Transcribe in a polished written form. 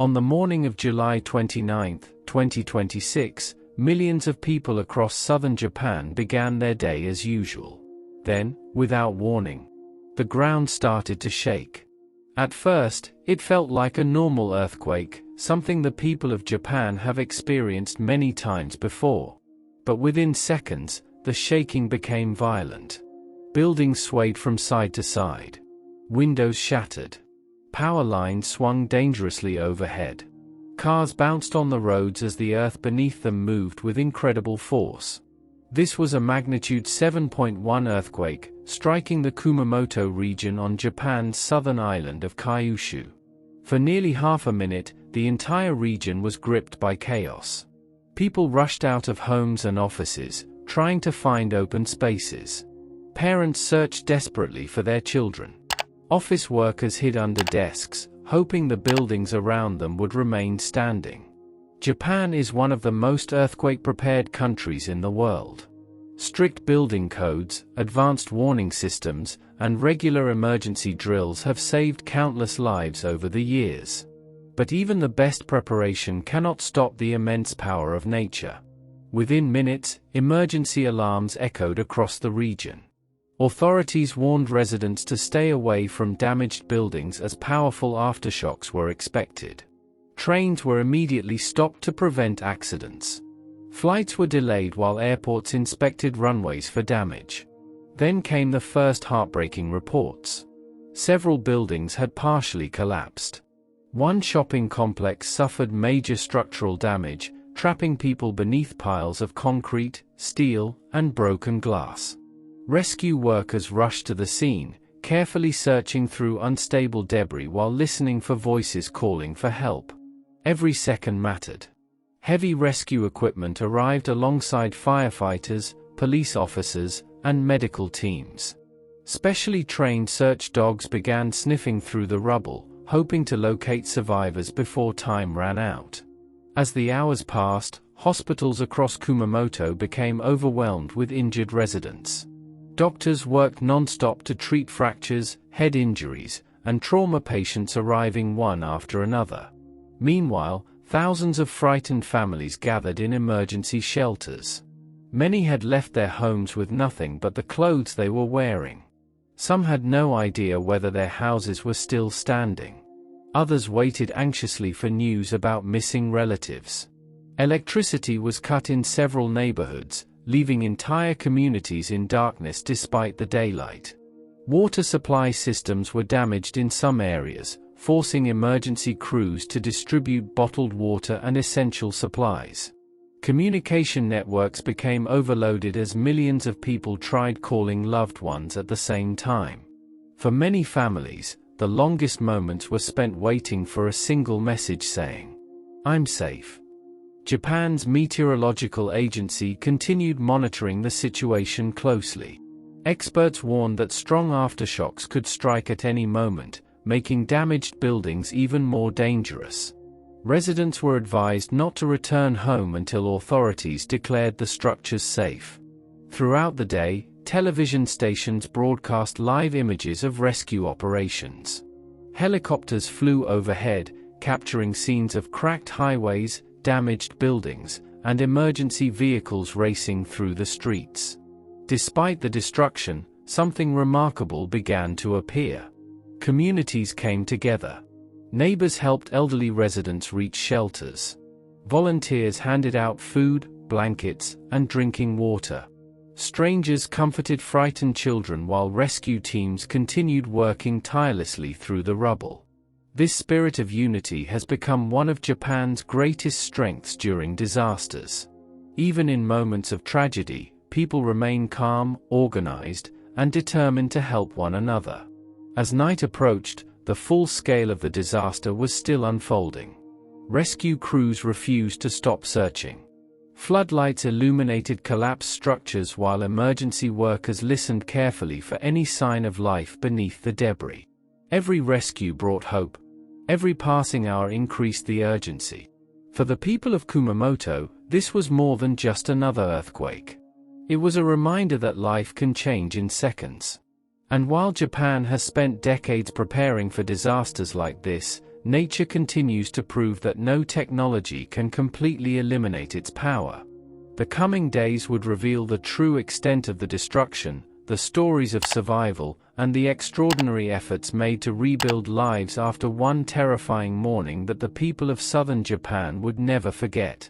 On the morning of July 29, 2026, millions of people across southern Japan began their day as usual. Then, without warning, the ground started to shake. At first, it felt like a normal earthquake, something the people of Japan have experienced many times before. But within seconds, the shaking became violent. Buildings swayed from side to side. Windows shattered. Power lines swung dangerously overhead. Cars bounced on the roads as the earth beneath them moved with incredible force. This was a magnitude 7.1 earthquake, striking the Kumamoto region on Japan's southern island of Kyushu. For nearly half a minute, the entire region was gripped by chaos. People rushed out of homes and offices, trying to find open spaces. Parents searched desperately for their children. Office workers hid under desks, hoping the buildings around them would remain standing. Japan is one of the most earthquake-prepared countries in the world. Strict building codes, advanced warning systems, and regular emergency drills have saved countless lives over the years. But even the best preparation cannot stop the immense power of nature. Within minutes, emergency alarms echoed across the region. Authorities warned residents to stay away from damaged buildings as powerful aftershocks were expected. Trains were immediately stopped to prevent accidents. Flights were delayed while airports inspected runways for damage. Then came the first heartbreaking reports. Several buildings had partially collapsed. One shopping complex suffered major structural damage, trapping people beneath piles of concrete, steel, and broken glass. Rescue workers rushed to the scene, carefully searching through unstable debris while listening for voices calling for help. Every second mattered. Heavy rescue equipment arrived alongside firefighters, police officers, and medical teams. Specially trained search dogs began sniffing through the rubble, hoping to locate survivors before time ran out. As the hours passed, hospitals across Kumamoto became overwhelmed with injured residents. Doctors worked non-stop to treat fractures, head injuries, and trauma patients arriving one after another. Meanwhile, thousands of frightened families gathered in emergency shelters. Many had left their homes with nothing but the clothes they were wearing. Some had no idea whether their houses were still standing. Others waited anxiously for news about missing relatives. Electricity was cut in several neighborhoods, leaving entire communities in darkness despite the daylight. Water supply systems were damaged in some areas, forcing emergency crews to distribute bottled water and essential supplies. Communication networks became overloaded as millions of people tried calling loved ones at the same time. For many families, the longest moments were spent waiting for a single message saying, "I'm safe." Japan's meteorological agency continued monitoring the situation closely. Experts warned that strong aftershocks could strike at any moment, making damaged buildings even more dangerous. Residents were advised not to return home until authorities declared the structures safe. Throughout the day, television stations broadcast live images of rescue operations. Helicopters flew overhead, capturing scenes of cracked highways, damaged buildings, and emergency vehicles racing through the streets. Despite the destruction, something remarkable began to appear. Communities came together. Neighbors helped elderly residents reach shelters. Volunteers handed out food, blankets, and drinking water. Strangers comforted frightened children while rescue teams continued working tirelessly through the rubble. This spirit of unity has become one of Japan's greatest strengths during disasters. Even in moments of tragedy, people remain calm, organized, and determined to help one another. As night approached, the full scale of the disaster was still unfolding. Rescue crews refused to stop searching. Floodlights illuminated collapsed structures while emergency workers listened carefully for any sign of life beneath the debris. Every rescue brought hope. Every passing hour increased the urgency. For the people of Kumamoto, this was more than just another earthquake. It was a reminder that life can change in seconds. And while Japan has spent decades preparing for disasters like this, nature continues to prove that no technology can completely eliminate its power. The coming days would reveal the true extent of the destruction, the stories of survival, and the extraordinary efforts made to rebuild lives after one terrifying morning that the people of southern Japan would never forget.